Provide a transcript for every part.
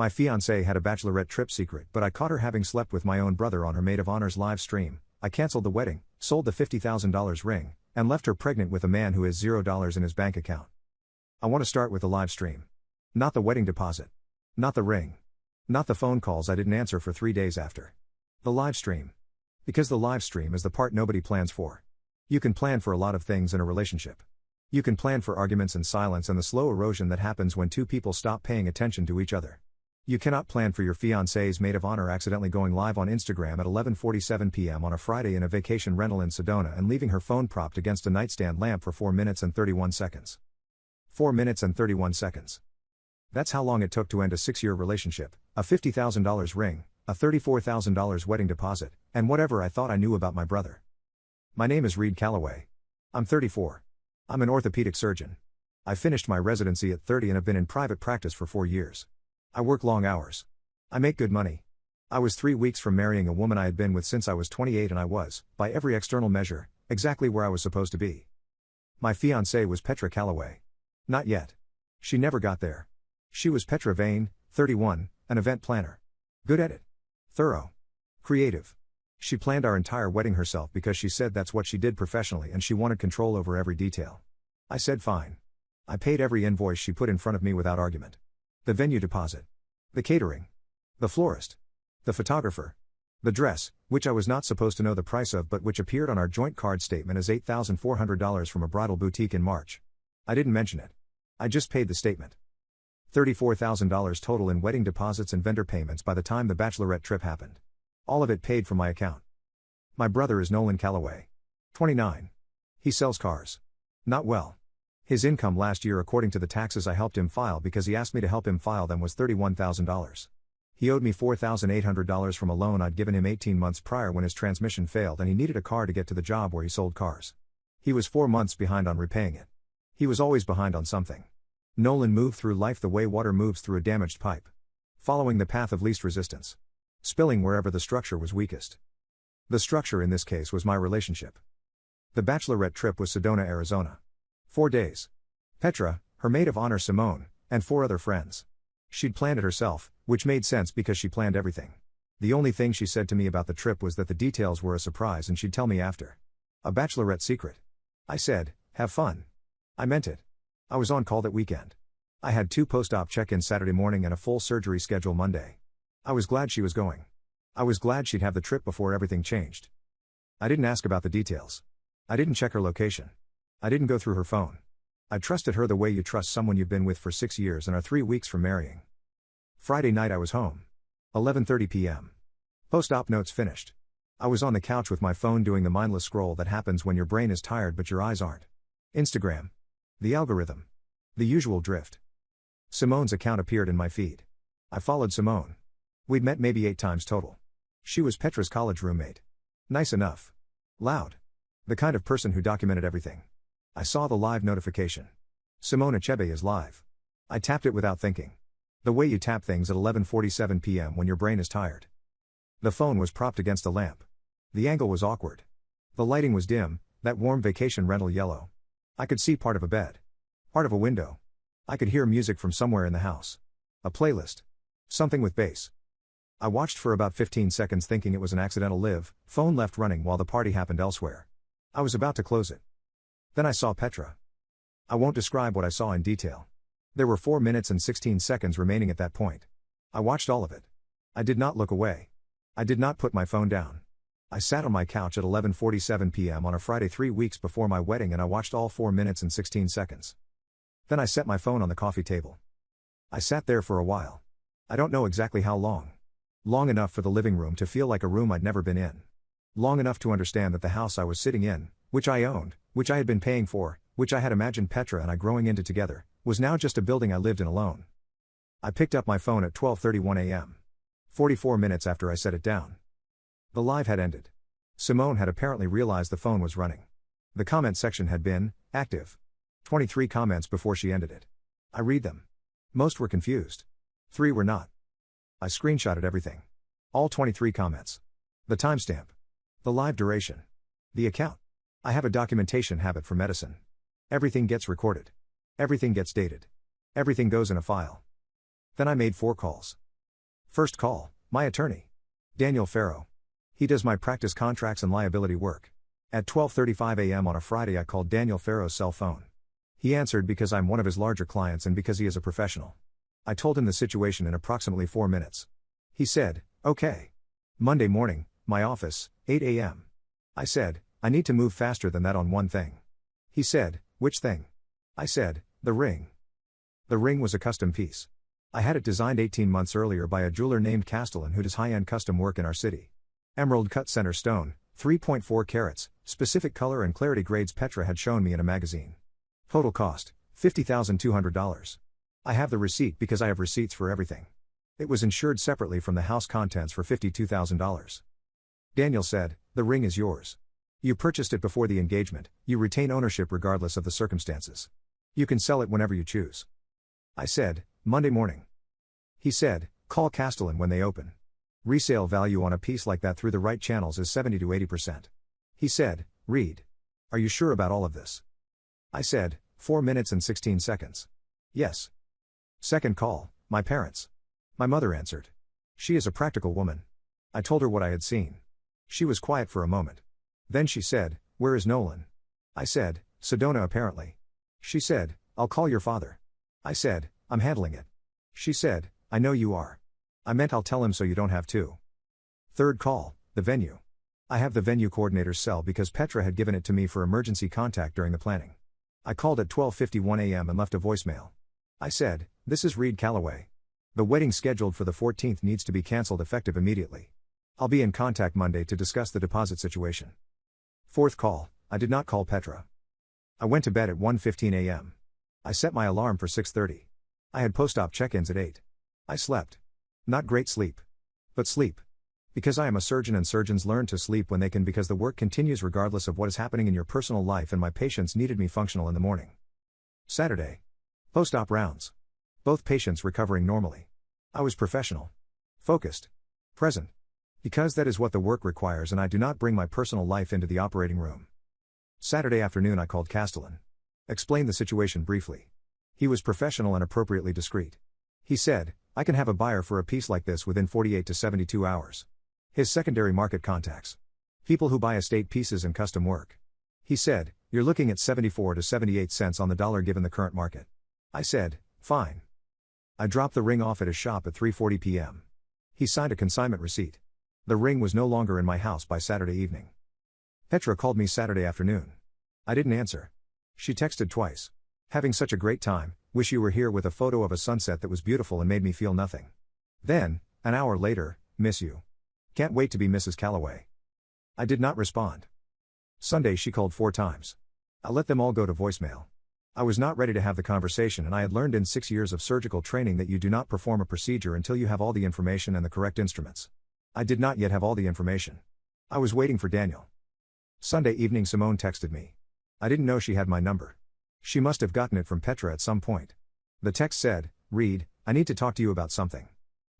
My fiancée had a bachelorette trip secret, but I caught her having slept with my own brother on her maid of honor's live stream. I canceled the wedding, sold the $50,000 ring, and left her pregnant with a man who has $0 in his bank account. I want to start with the live stream. Not the wedding deposit. Not the ring. Not the phone calls I didn't answer for 3 days after. The live stream. Because the live stream is the part nobody plans for. You can plan for a lot of things in a relationship. You can plan for arguments and silence and the slow erosion that happens when two people stop paying attention to each other. You cannot plan for your fiancé's maid of honor accidentally going live on Instagram at 11:47 p.m. on a Friday in a vacation rental in Sedona and leaving her phone propped against a nightstand lamp for 4 minutes and 31 seconds. 4 minutes and 31 seconds. That's how long it took to end a 6-year relationship, a $50,000 ring, a $34,000 wedding deposit, and whatever I thought I knew about my brother. My name is Reed Calloway. I'm 34. I'm an orthopedic surgeon. I finished my residency at 30 and have been in private practice for 4 years. I work long hours. I make good money. I was 3 weeks from marrying a woman I had been with since I was 28 and I was, by every external measure, exactly where I was supposed to be. My fiancée was Petra Calloway. Not yet. She never got there. She was Petra Vane, 31, an event planner. Good at it. Thorough. Creative. She planned our entire wedding herself because she said that's what she did professionally and she wanted control over every detail. I said fine. I paid every invoice she put in front of me without argument. The venue deposit. The catering. The florist. The photographer. The dress, which I was not supposed to know the price of but which appeared on our joint card statement as $8,400 from a bridal boutique in March. I didn't mention it. I just paid the statement. $34,000 total in wedding deposits and vendor payments by the time the bachelorette trip happened. All of it paid from my account. My brother is Nolan Calloway. 29. He sells cars. Not well. His income last year according to the taxes I helped him file because he asked me to help him file them was $31,000. He owed me $4,800 from a loan I'd given him 18 months prior when his transmission failed and he needed a car to get to the job where he sold cars. He was 4 months behind on repaying it. He was always behind on something. Nolan moved through life the way water moves through a damaged pipe. Following the path of least resistance. Spilling wherever the structure was weakest. The structure in this case was my relationship. The bachelorette trip was Sedona, Arizona. 4 days. Petra, her maid of honor Simone, and 4 other friends. She'd planned it herself, which made sense because she planned everything. The only thing she said to me about the trip was that the details were a surprise and she'd tell me after. A bachelorette secret. I said, have fun. I meant it. I was on call that weekend. I had 2 post-op check-ins Saturday morning and a full surgery schedule Monday. I was glad she was going. I was glad she'd have the trip before everything changed. I didn't ask about the details. I didn't check her location. I didn't go through her phone. I trusted her the way you trust someone you've been with for 6 years and are 3 weeks from marrying. Friday night I was home. 11:30 p.m. Post-op notes finished. I was on the couch with my phone doing the mindless scroll that happens when your brain is tired but your eyes aren't. Instagram. The algorithm. The usual drift. Simone's account appeared in my feed. I followed Simone. We'd met maybe 8 times total. She was Petra's college roommate. Nice enough. Loud. The kind of person who documented everything. I saw the live notification. Simone Achebe is live. I tapped it without thinking. The way you tap things at 11:47 p.m. when your brain is tired. The phone was propped against a lamp. The angle was awkward. The lighting was dim, that warm vacation rental yellow. I could see part of a bed. Part of a window. I could hear music from somewhere in the house. A playlist. Something with bass. I watched for about 15 seconds thinking it was an accidental live, phone left running while the party happened elsewhere. I was about to close it. Then I saw Petra. I won't describe what I saw in detail. There were 4 minutes and 16 seconds remaining at that point. I watched all of it. I did not look away. I did not put my phone down. I sat on my couch at 11:47 p.m. on a Friday 3 weeks before my wedding and I watched all 4 minutes and 16 seconds. Then I set my phone on the coffee table. I sat there for a while. I don't know exactly how long. Long enough for the living room to feel like a room I'd never been in. Long enough to understand that the house I was sitting in, which I owned, which I had been paying for, which I had imagined Petra and I growing into together, was now just a building I lived in alone. I picked up my phone at 12:31 a.m. 44 minutes after I set it down. The live had ended. Simone had apparently realized the phone was running. The comment section had been active. 23 comments before she ended it. I read them. Most were confused. 3 were not. I screenshotted everything. All 23 comments. The timestamp. The live duration. The account. I have a documentation habit for medicine. Everything gets recorded. Everything gets dated. Everything goes in a file. Then I made 4 calls. First call, my attorney. Daniel Farrow. He does my practice contracts and liability work. At 12:35 a.m. on a Friday I called Daniel Farrow's cell phone. He answered because I'm one of his larger clients and because he is a professional. I told him the situation in approximately 4 minutes. He said, okay. Monday morning, my office, 8 a.m. I said, I need to move faster than that on one thing. He said, which thing? I said, the ring. The ring was a custom piece. I had it designed 18 months earlier by a jeweler named Castellan who does high-end custom work in our city. Emerald cut center stone, 3.4 carats, specific color and clarity grades Petra had shown me in a magazine. Total cost, $50,200. I have the receipt because I have receipts for everything. It was insured separately from the house contents for $52,000. Daniel said, the ring is yours. You purchased it before the engagement, you retain ownership regardless of the circumstances. You can sell it whenever you choose. I said, Monday morning. He said, call Castellan when they open. Resale value on a piece like that through the right channels is 70 to 80%. He said, Reed. Are you sure about all of this? I said, 4 minutes and 16 seconds. Yes. Second call, my parents. My mother answered. She is a practical woman. I told her what I had seen. She was quiet for a moment. Then she said, where is Nolan? I said, Sedona apparently. She said, I'll call your father. I said, I'm handling it. She said, I know you are. I meant I'll tell him so you don't have to. Third call, the venue. I have the venue coordinator's cell because Petra had given it to me for emergency contact during the planning. I called at 12:51 a.m. and left a voicemail. I said, this is Reed Calloway. The wedding scheduled for the 14th needs to be cancelled effective immediately. I'll be in contact Monday to discuss the deposit situation. Fourth call, I did not call Petra. I went to bed at 1:15 a.m. I set my alarm for 6:30. I had post-op check-ins at 8. I slept. Not great sleep. But sleep. Because I am a surgeon and surgeons learn to sleep when they can because the work continues regardless of what is happening in your personal life and my patients needed me functional in the morning. Saturday. Post-op rounds. Both patients recovering normally. I was professional. Focused. Present. Because that is what the work requires and I do not bring my personal life into the operating room. Saturday afternoon I called Castellan. Explained the situation briefly. He was professional and appropriately discreet. He said, I can have a buyer for a piece like this within 48 to 72 hours. His secondary market contacts. People who buy estate pieces and custom work. He said, you're looking at 74 to 78 cents on the dollar given the current market. I said, fine. I dropped the ring off at his shop at 3:40 p.m. He signed a consignment receipt. The ring was no longer in my house by Saturday evening. Petra called me Saturday afternoon. I didn't answer. She texted twice. Having such a great time, wish you were here with a photo of a sunset that was beautiful and made me feel nothing. Then, an hour later, miss you. Can't wait to be Mrs. Calloway. I did not respond. Sunday she called 4 times. I let them all go to voicemail. I was not ready to have the conversation and I had learned in 6 years of surgical training that you do not perform a procedure until you have all the information and the correct instruments. I did not yet have all the information. I was waiting for Daniel. Sunday evening Simone texted me. I didn't know she had my number. She must have gotten it from Petra at some point. The text said, Reed, I need to talk to you about something.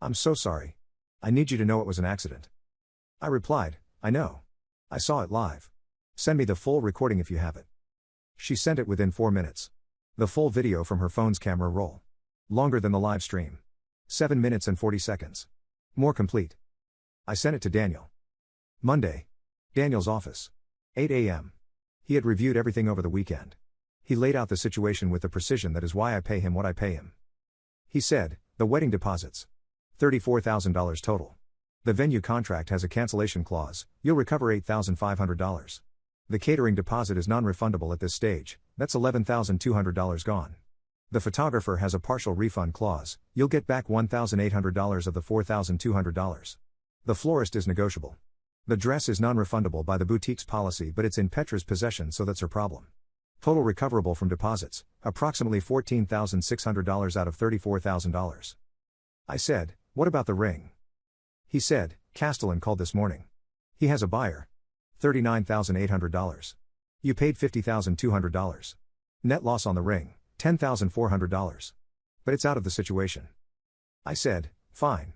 I'm so sorry. I need you to know it was an accident. I replied, I know. I saw it live. Send me the full recording if you have it. She sent it within 4 minutes. The full video from her phone's camera roll. Longer than the live stream. 7 minutes and 40 seconds. More complete. I sent it to Daniel. Monday. Daniel's office. 8 a.m. He had reviewed everything over the weekend. He laid out the situation with the precision that is why I pay him what I pay him. He said, the wedding deposits. $34,000 total. The venue contract has a cancellation clause, you'll recover $8,500. The catering deposit is non-refundable at this stage, that's $11,200 gone. The photographer has a partial refund clause, you'll get back $1,800 of the $4,200. The florist is negotiable. The dress is non-refundable by the boutique's policy but it's in Petra's possession so that's her problem. Total recoverable from deposits, approximately $14,600 out of $34,000. I said, what about the ring? He said, Castellan called this morning. He has a buyer. $39,800. You paid $50,200. Net loss on the ring, $10,400. But it's out of the situation. I said, fine.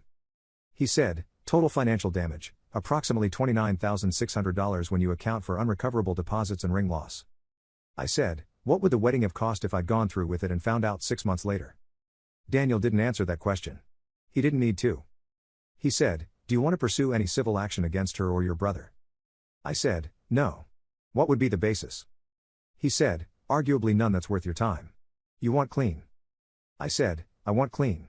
He said, total financial damage, approximately $29,600 when you account for unrecoverable deposits and ring loss. I said, what would the wedding have cost if I'd gone through with it and found out 6 months later? Daniel didn't answer that question. He didn't need to. He said, "Do you want to pursue any civil action against her or your brother?" I said, "No. What would be the basis?" He said, "Arguably none that's worth your time. You want clean." I said, "I want clean."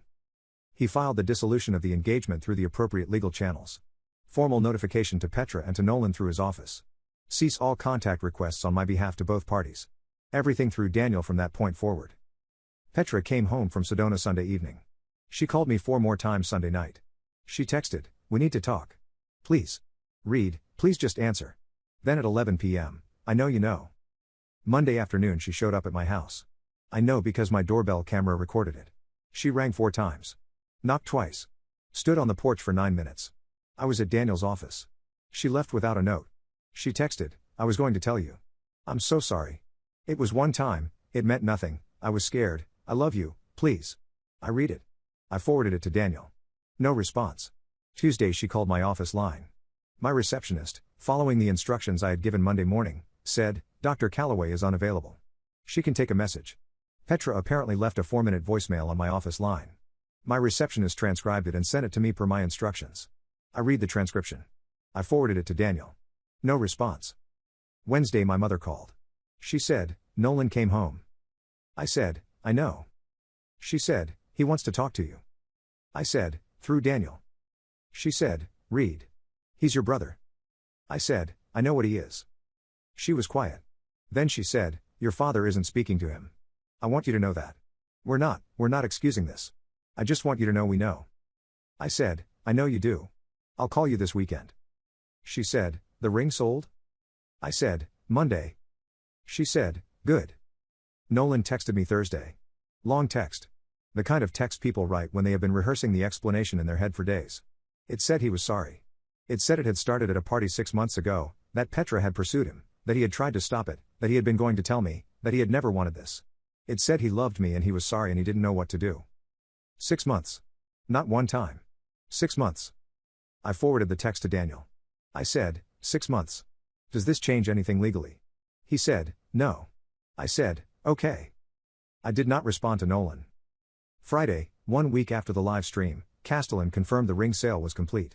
He filed the dissolution of the engagement through the appropriate legal channels. Formal notification to Petra and to Nolan through his office. Cease all contact requests on my behalf to both parties. Everything through Daniel from that point forward. Petra came home from Sedona Sunday evening. She called me 4 more times Sunday night. She texted, "We need to talk. Please. Read, please just answer." Then at 11 p.m., "I know you know." Monday afternoon she showed up at my house. I know because my doorbell camera recorded it. She rang 4 times. Knocked twice. Stood on the porch for 9 minutes. I was at Daniel's office. She left without a note. She texted, "I was going to tell you. I'm so sorry. It was one time, it meant nothing, I was scared, I love you, please." I read it. I forwarded it to Daniel. No response. Tuesday she called my office line. My receptionist, following the instructions I had given Monday morning, said, "Dr. Calloway is unavailable. She can take a message." Petra apparently left a 4-minute voicemail on my office line. My receptionist transcribed it and sent it to me per my instructions. I read the transcription. I forwarded it to Daniel. No response. Wednesday my mother called. She said, "Nolan came home." I said, "I know." She said, "He wants to talk to you." I said, "Through Daniel." She said, "Read. He's your brother." I said, "I know what he is." She was quiet. Then she said, "Your father isn't speaking to him. I want you to know that. We're not excusing this. I just want you to know we know." I said, "I know you do. I'll call you this weekend." She said, "The ring sold?" I said, "Monday." She said, "Good." Nolan texted me Thursday. Long text. The kind of text people write when they have been rehearsing the explanation in their head for days. It said he was sorry. It said it had started at a party 6 months ago, that Petra had pursued him, that he had tried to stop it, that he had been going to tell me, that he had never wanted this. It said he loved me and he was sorry and he didn't know what to do. 6 months. Not one time. 6 months. I forwarded the text to Daniel. I said, 6 months. Does this change anything legally? He said, no. I said, okay. I did not respond to Nolan. Friday, 1 week after the live stream, Castellan confirmed the ring sale was complete.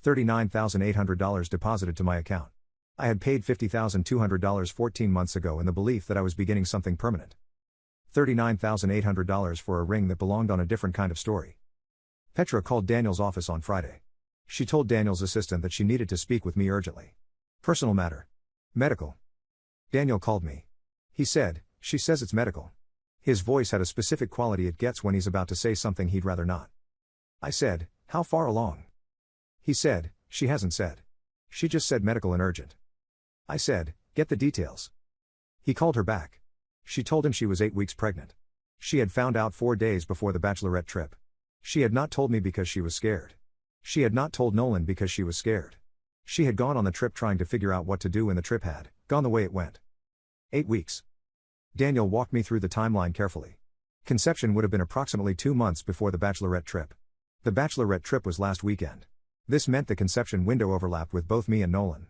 $39,800 deposited to my account. I had paid $50,200 14 months ago in the belief that I was beginning something permanent. $39,800 for a ring that belonged on a different kind of story. Petra called Daniel's office on Friday. She told Daniel's assistant that she needed to speak with me urgently. Personal matter. Medical. Daniel called me. He said, she says it's medical. His voice had a specific quality it gets when he's about to say something he'd rather not. I said, how far along? He said, she hasn't said. She just said medical and urgent. I said, get the details. He called her back. She told him she was 8 weeks pregnant. She had found out 4 days before the Bachelorette trip. She had not told me because she was scared. She had not told Nolan because she was scared. She had gone on the trip trying to figure out what to do and the trip had gone the way it went. 8 weeks. Daniel walked me through the timeline carefully. Conception would have been approximately 2 months before the Bachelorette trip. The Bachelorette trip was last weekend. This meant the conception window overlapped with both me and Nolan.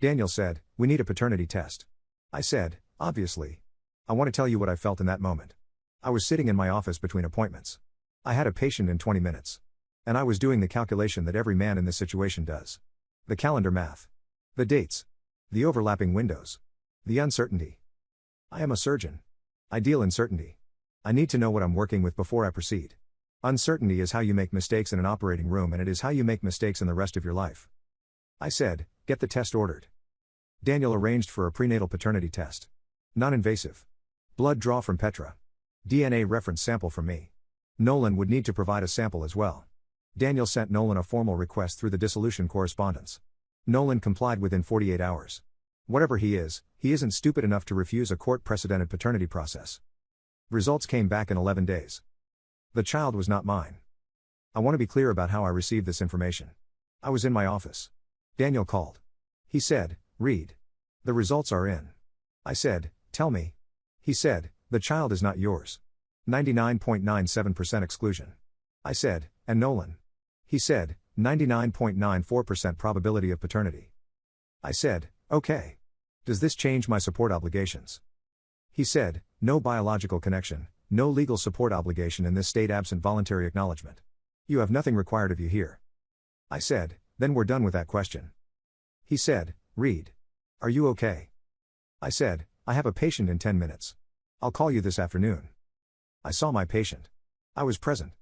Daniel said, we need a paternity test. I said, obviously. I want to tell you what I felt in that moment. I was sitting in my office between appointments. I had a patient in 20 minutes. And I was doing the calculation that every man in this situation does. The calendar math. The dates. The overlapping windows. The uncertainty. I am a surgeon. I deal in certainty. I need to know what I'm working with before I proceed. Uncertainty is how you make mistakes in an operating room and it is how you make mistakes in the rest of your life. I said, get the test ordered. Daniel arranged for a prenatal paternity test. Non-invasive. Blood draw from Petra. DNA reference sample from me. Nolan would need to provide a sample as well. Daniel sent Nolan a formal request through the dissolution correspondence. Nolan complied within 48 hours. Whatever he isn't stupid enough to refuse a court-precedented paternity process. Results came back in 11 days. The child was not mine. I want to be clear about how I received this information. I was in my office. Daniel called. He said, read. The results are in. I said, tell me. He said, the child is not yours. 99.97% exclusion. I said, and Nolan? He said, 99.94% probability of paternity. I said, okay. Does this change my support obligations? He said, no biological connection, no legal support obligation in this state absent voluntary acknowledgement. You have nothing required of you here. I said, then we're done with that question. He said, Reed. Are you okay? I said, I have a patient in 10 minutes. I'll call you this afternoon. I saw my patient. I was present.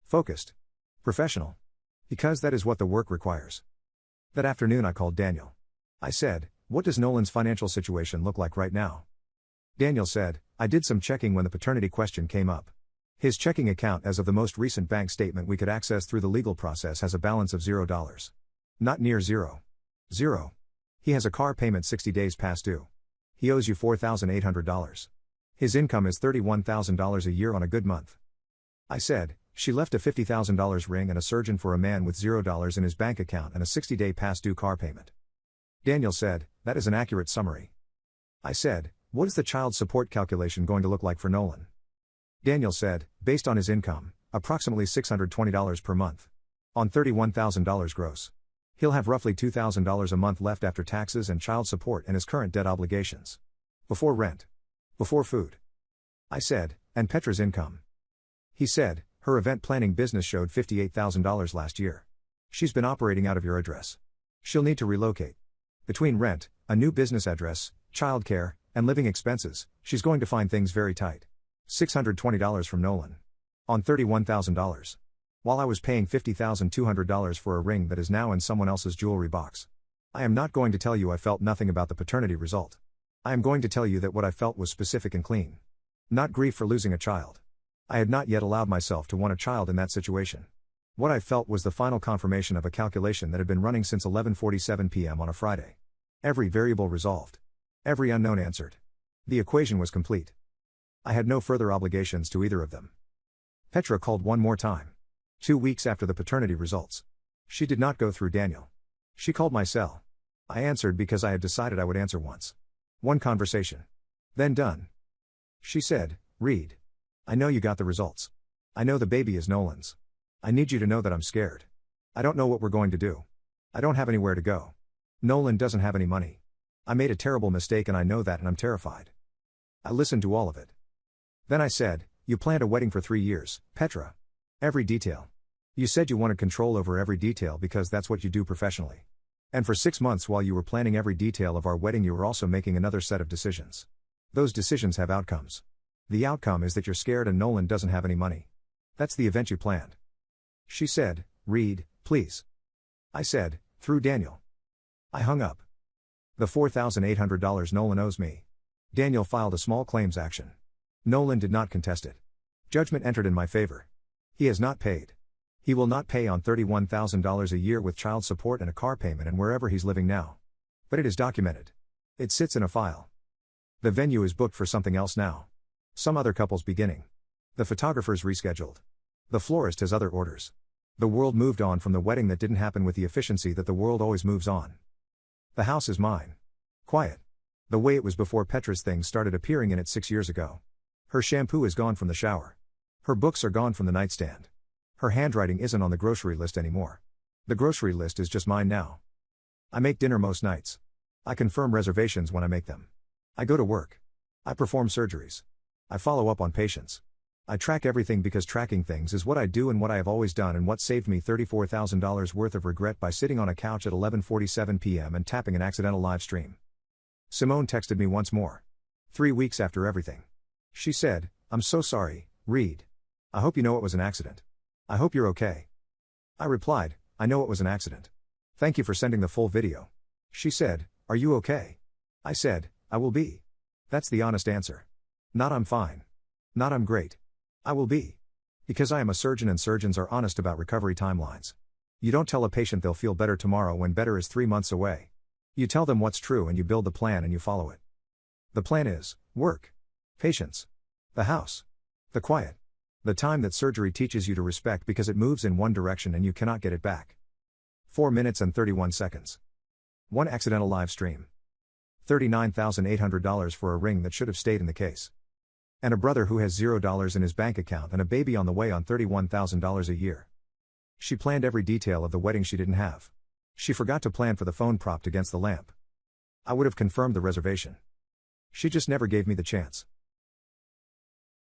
Focused. Professional. Because that is what the work requires. That afternoon I called Daniel. I said, what does Nolan's financial situation look like right now? Daniel said, I did some checking when the paternity question came up. His checking account as of the most recent bank statement we could access through the legal process has a balance of $0. Not near zero. Zero. He has a car payment 60 days past due. He owes you $4,800. His income is $31,000 a year on a good month. I said, she left a $50,000 ring and a surgeon for a man with $0 in his bank account and a 60-day past due car payment. Daniel said, that is an accurate summary. I said, what is the child support calculation going to look like for Nolan? Daniel said, based on his income, approximately $620 per month. On $31,000 gross. He'll have roughly $2,000 a month left after taxes and child support and his current debt obligations. Before rent. Before food. I said, and Petra's income. He said, her event planning business showed $58,000 last year. She's been operating out of your address. She'll need to relocate. Between rent, a new business address, childcare, and living expenses, she's going to find things very tight. $620 from Nolan. On $31,000. While I was paying $50,200 for a ring that is now in someone else's jewelry box. I am not going to tell you I felt nothing about the paternity result. I am going to tell you that what I felt was specific and clean. Not grief for losing a child. I had not yet allowed myself to want a child in that situation. What I felt was the final confirmation of a calculation that had been running since 11:47 p.m. on a Friday. Every variable resolved. Every unknown answered. The equation was complete. I had no further obligations to either of them. Petra called one more time. 2 weeks after the paternity results. She did not go through Daniel. She called my cell. I answered because I had decided I would answer once. One conversation. Then done. She said, Reed. I know you got the results. I know the baby is Nolan's. I need you to know that I'm scared. I don't know what we're going to do. I don't have anywhere to go. Nolan doesn't have any money. I made a terrible mistake and I know that and I'm terrified. I listened to all of it. Then I said, you planned a wedding for 3 years, Petra. Every detail. You said you wanted control over every detail because that's what you do professionally. And for 6 months while you were planning every detail of our wedding you were also making another set of decisions. Those decisions have outcomes. The outcome is that you're scared and Nolan doesn't have any money. That's the event you planned. She said, Reed, please. I said, through Daniel. I hung up. The $4,800 Nolan owes me. Daniel filed a small claims action. Nolan did not contest it. Judgment entered in my favor. He has not paid. He will not pay on $31,000 a year with child support and a car payment and wherever he's living now. But it is documented. It sits in a file. The venue is booked for something else now. Some other couple's beginning. The photographer's rescheduled. The florist has other orders. The world moved on from the wedding that didn't happen with the efficiency that the world always moves on. The house is mine. Quiet. The way it was before Petra's things started appearing in it 6 years ago. Her shampoo is gone from the shower. Her books are gone from the nightstand. Her handwriting isn't on the grocery list anymore. The grocery list is just mine now. I make dinner most nights. I confirm reservations when I make them. I go to work. I perform surgeries. I follow up on patients. I track everything because tracking things is what I do and what I have always done and what saved me $34,000 worth of regret by sitting on a couch at 11:47 p.m. and tapping an accidental live stream. Simone texted me once more. 3 weeks after everything. She said, I'm so sorry, Reed. I hope you know it was an accident. I hope you're okay. I replied, I know it was an accident. Thank you for sending the full video. She said, are you okay? I said, I will be. That's the honest answer. Not I'm fine. Not I'm great. I will be. Because I am a surgeon and surgeons are honest about recovery timelines. You don't tell a patient they'll feel better tomorrow when better is 3 months away. You tell them what's true and you build the plan and you follow it. The plan is, work. Patience. The house. The quiet. The time that surgery teaches you to respect because it moves in one direction and you cannot get it back. 4 minutes and 31 seconds. One accidental live stream. $39,800 for a ring that should have stayed in the case. And a brother who has $0 in his bank account and a baby on the way on $31,000 a year. She planned every detail of the wedding she didn't have. She forgot to plan for the phone propped against the lamp. I would have confirmed the reservation. She just never gave me the chance.